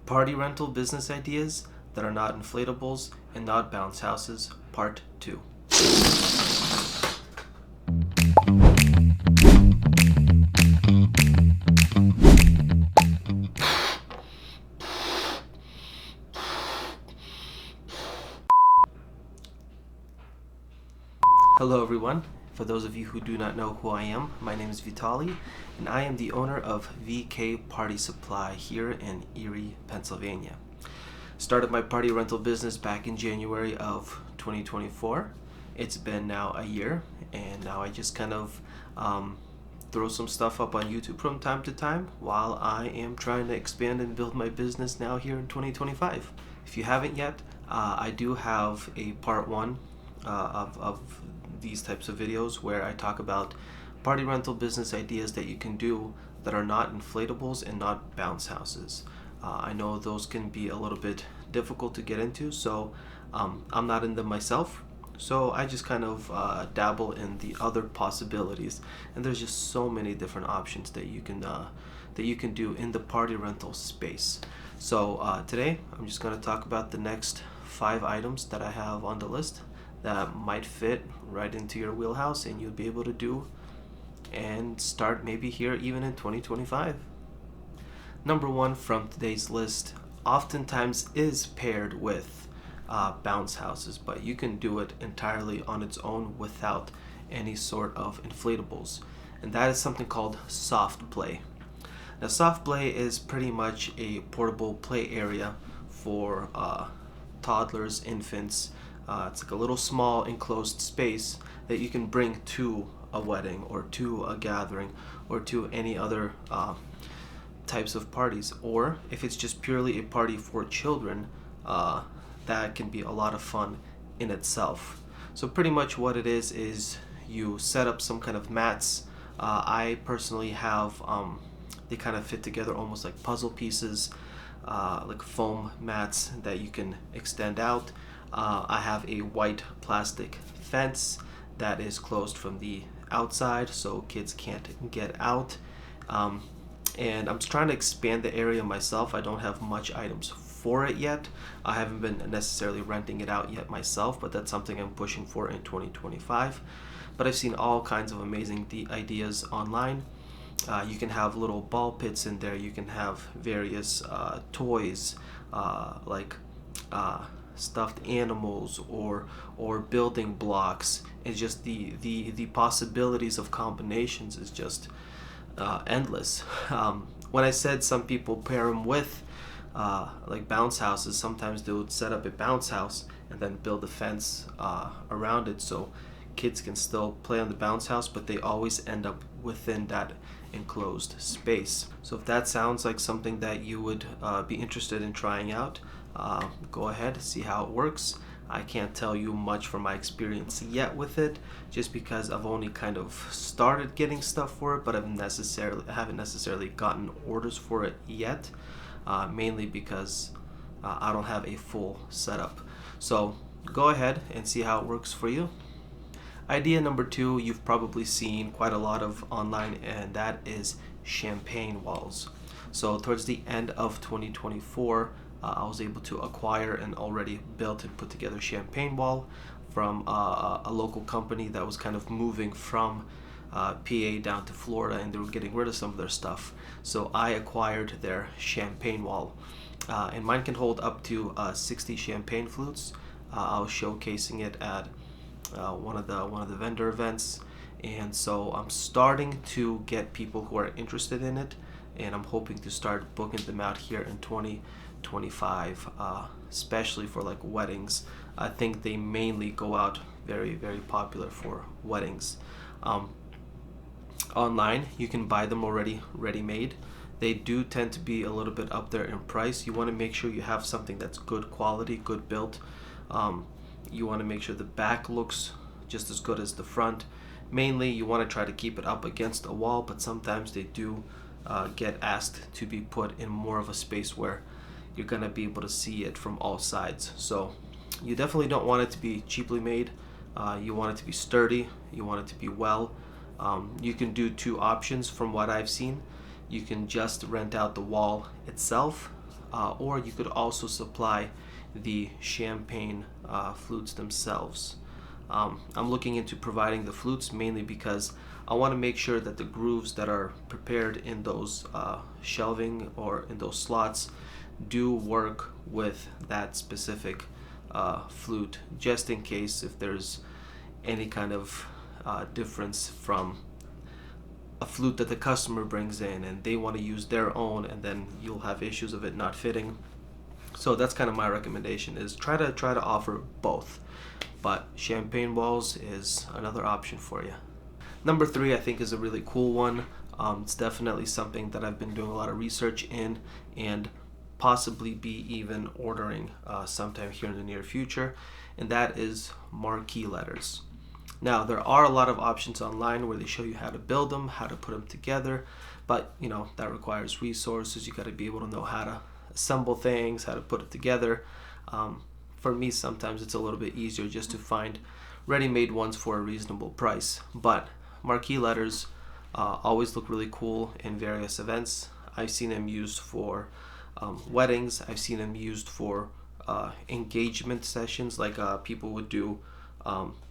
Party rental business ideas that are not inflatables and not bounce houses, part 2. Hello everyone. For those of you who do not know who I am, my name is Vitali, and I am the owner of VK Party Supply here in Erie, Pennsylvania. Started my party rental business back in January of 2024. It's been now a year, and now I just kind of throw some stuff up on YouTube from time to time while I am trying to expand and build my business now here in 2025. If you haven't yet, I do have a part 1 of these types of videos where I talk about party rental business ideas that you can do that are not inflatables and not bounce houses. I know those can be a little bit difficult to get into, so I'm not in them myself. So I just kind of dabble in the other possibilities, and there's just so many different options that you can do in the party rental space. So today I'm just going to talk about the next 5 items that I have on the list that might fit right into your wheelhouse and you'll be able to do and start maybe here even in 2025. Number 1 from today's list oftentimes is paired with bounce houses, but you can do it entirely on its own without any sort of inflatables, and that is something called soft play. Now, soft play is pretty much a portable play area for toddlers, infants. It's like a little small enclosed space that you can bring to a wedding or to a gathering or to any other types of parties. Or if it's just purely a party for children, that can be a lot of fun in itself. So pretty much what it is you set up some kind of mats. I personally have, they kind of fit together almost like puzzle pieces, like foam mats that you can extend out. I have a white plastic fence that is closed from the outside so kids can't get out. And I'm trying to expand the area myself. I don't have much items for it yet. I haven't been necessarily renting it out yet myself, but that's something I'm pushing for in 2025. But I've seen all kinds of amazing ideas online. You can have little ball pits in there. You can have various toys like stuffed animals or building blocks. It's just the possibilities of combinations is just endless. When I said some people pair them with like bounce houses, sometimes they would set up a bounce house and then build a fence around it so kids can still play on the bounce house, but they always end up within that enclosed space. So if that sounds like something that you would be interested in trying out, go ahead, see how it works. I can't tell you much from my experience yet with it, just because I've only kind of started getting stuff for it, but I haven't necessarily gotten orders for it yet, mainly because I don't have a full setup. So go ahead and see how it works for you. Idea number 2 you've probably seen quite a lot of online, and that is champagne walls. So towards the end of 2024, I was able to acquire an already built and put together champagne wall from a local company that was kind of moving from PA down to Florida, and they were getting rid of some of their stuff. So I acquired their champagne wall, and mine can hold up to 60 champagne flutes. I was showcasing it at one of the vendor events, and so I'm starting to get people who are interested in it, and I'm hoping to start booking them out here in 2025, especially for like weddings. I think they mainly go out very, very popular for weddings. Online, you can buy them already ready-made. They do tend to be a little bit up there in price. You want to make sure you have something that's good quality, good built. You want to make sure the back looks just as good as the front. Mainly, you want to try to keep it up against a wall, but sometimes they do get asked to be put in more of a space where you're going to be able to see it from all sides. So you definitely don't want it to be cheaply made. You want it to be sturdy. You want it to be well. You can do 2 options from what I've seen. You can just rent out the wall itself, or you could also supply the champagne flutes themselves. I'm looking into providing the flutes mainly because I want to make sure that the grooves that are prepared in those shelving or in those slots do work with that specific flute, just in case if there's any kind of difference from a flute that the customer brings in and they want to use their own, and then you'll have issues of it not fitting. So that's kind of my recommendation, is try to offer both, but champagne balls is another option for you. Number 3, I think, is a really cool one. It's definitely something that I've been doing a lot of research in and possibly be even ordering sometime here in the near future, and that is Marquee Letters. Now, there are a lot of options online where they show you how to build them, how to put them together, but that requires resources. You got to be able to know how to assemble things, how to put it together. For me, sometimes it's a little bit easier just to find ready-made ones for a reasonable price, but Marquee Letters always look really cool in various events. I've seen them used for weddings. I've seen them used for engagement sessions, like people would do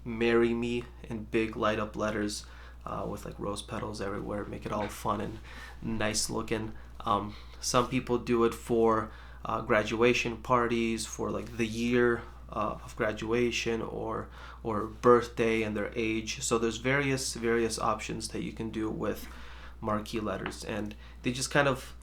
marry me in big light up letters with like rose petals everywhere, make it all fun and nice looking. Some people do it for graduation parties, for like the year of graduation or birthday and their age. So there's various options that you can do with Marquee Letters, and they just kind of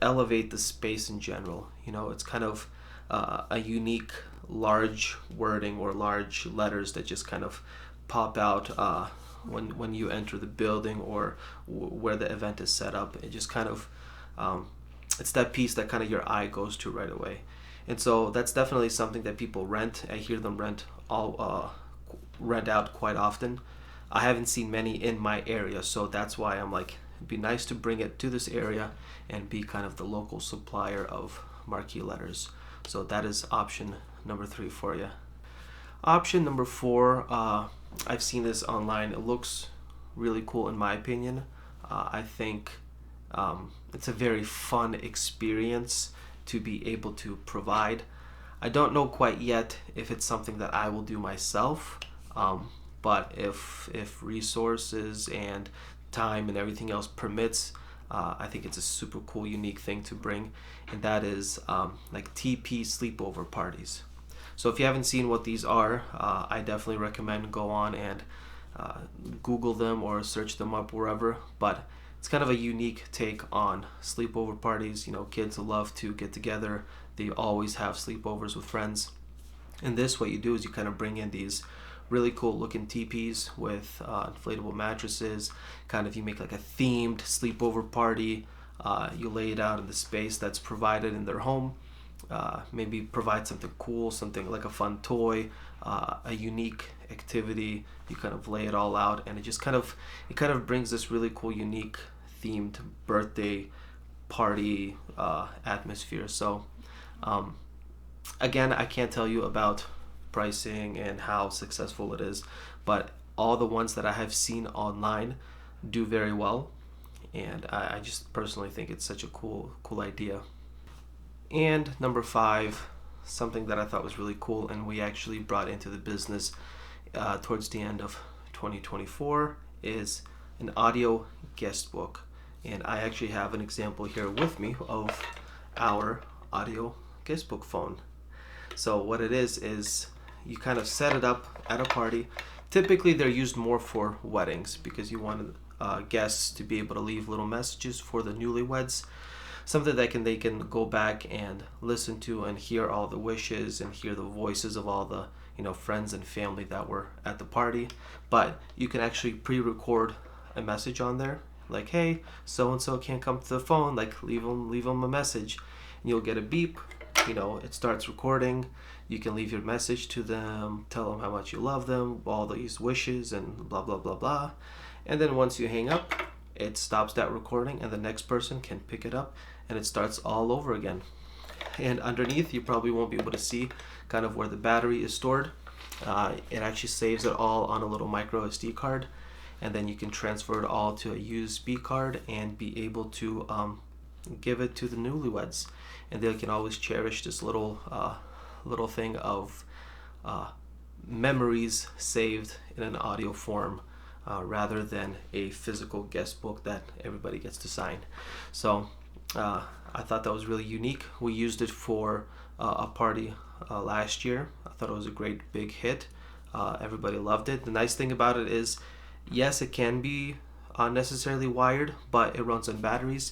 elevate the space in general. It's kind of a unique large wording or large letters that just kind of pop out when you enter the building or where the event is set up. It just kind of it's that piece that kind of your eye goes to right away. And so that's definitely something that people rent. I hear them rent out quite often. I haven't seen many in my area, so that's why I'm like, it'd be nice to bring it to this area and be kind of the local supplier of Marquee Letters. So that is option number 3 for you. Option number 4, I've seen this online. It looks really cool in my opinion. I think it's a very fun experience to be able to provide. I don't know quite yet if it's something that I will do myself, but if resources and time and everything else permits, I think it's a super cool, unique thing to bring, and that is like Teepee Sleepover parties. So if you haven't seen what these are, I definitely recommend go on and Google them or search them up wherever. But it's kind of a unique take on sleepover parties. Kids love to get together. They always have sleepovers with friends. And this, what you do is you kind of bring in these really cool looking teepees with inflatable mattresses. Kind of, you make like a themed sleepover party. You lay it out in the space that's provided in their home. Maybe provide something cool, something like a fun toy, a unique activity. You kind of lay it all out, and it kind of brings this really cool, unique themed birthday party atmosphere. So again, I can't tell you about pricing and how successful it is, but all the ones that I have seen online do very well, and I just personally think it's such a cool idea. And number 5, something that I thought was really cool and we actually brought into the business towards the end of 2024 is an audio guest book. And I actually have an example here with me of our audio guest book phone. So what it is you kind of set it up at a party. Typically they're used more for weddings because you want guests to be able to leave little messages for the newlyweds, something that they can go back and listen to and hear all the wishes and hear the voices of all the friends and family that were at the party. But you can actually pre-record a message on there, like, hey, so and so can't come to the phone, like leave them a message, and you'll get a beep. It starts recording. You can leave your message to them, tell them how much you love them, all these wishes and blah blah blah blah. And then once you hang up, it stops that recording and the next person can pick it up and it starts all over again. And underneath, you probably won't be able to see kind of where the battery is stored. It actually saves it all on a little micro SD card, and then you can transfer it all to a USB card and be able to give it to the newlyweds, and they can always cherish this little thing of memories saved in an audio form, rather than a physical guest book that everybody gets to sign. So I thought that was really unique. We used it for a party last year. I thought it was a great big hit. Everybody loved it. The nice thing about it is, yes, it can be unnecessarily wired, but it runs on batteries.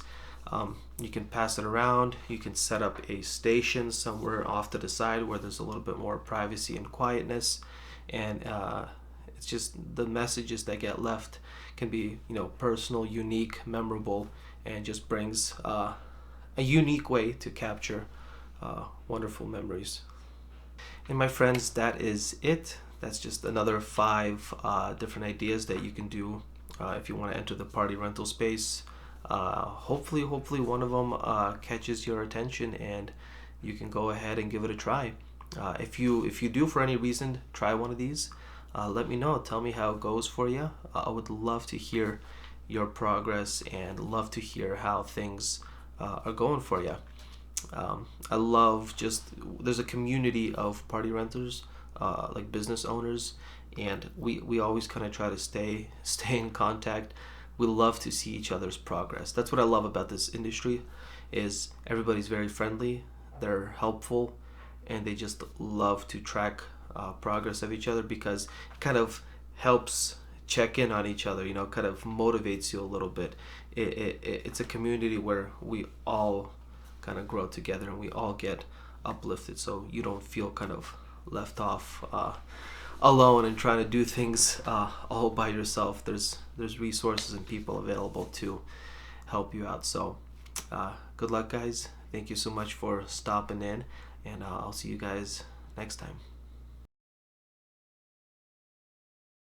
You can pass it around. You can set up a station somewhere off to the side where there's a little bit more privacy and quietness, and it's just the messages that get left can be, personal, unique, memorable, and just brings a unique way to capture wonderful memories. And my friends, that is it. That's just another 5 different ideas that you can do if you want to enter the party rental space. Hopefully one of them catches your attention, and you can go ahead and give it a try. If you do for any reason try one of these, let me know. Tell me how it goes for you. I would love to hear your progress and love to hear how things are going for you. I love there's a community of party renters, like business owners, and we always kind of try to stay in contact. We love to see each other's progress. That's what I love about this industry, is everybody's very friendly, they're helpful, and they just love to track progress of each other, because it kind of helps check in on each other, kind of motivates you a little bit. It's a community where we all kind of grow together and we all get uplifted, so you don't feel kind of left off alone and trying to do things all by yourself. There's resources and people available to help you out. So good luck, guys. Thank you so much for stopping in, and I'll see you guys next time.